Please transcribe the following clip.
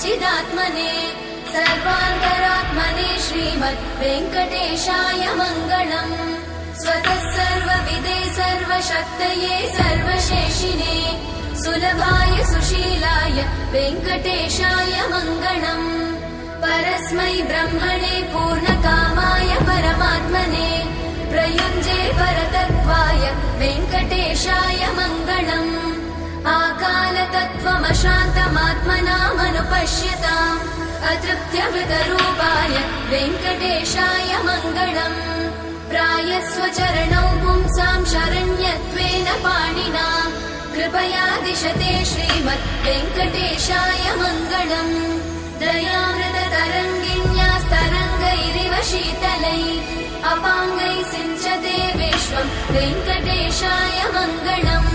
सच्चिदात्मने सर्वान्तरात्मने श्रीमद् वेङ्कटेशाय मङ्गलम्। स्वतः सर्वविदे सर्वशक्तये सर्वशेषिने सुलभाय सुशीलाय वेङ्कटेशाय मङ्गलम्। परस्मै ब्रह्मणे पूर्णकामाय परमात्मने प्रयुञ्जे परतत्त्वाय वेङ्कटेशाय मङ्गलम्। आकालतत्त्वमशान्तमात्मनामनुपश्यताम् अतृप्त्यमृतरूपाय वेङ्कटेशाय मङ्गलम्। प्रायस्वचरणौ पुंसां शरण्यत्वेन पाणिना कृपया दिशते श्रीमद् वेङ्कटेशाय मङ्गलम्। दयामृततरङ्गिण्यास्तरङ्गैरिव शीतलैः अपाङ्गैः सिञ्चते विश्वम् वेङ्कटेशाय मङ्गलम्।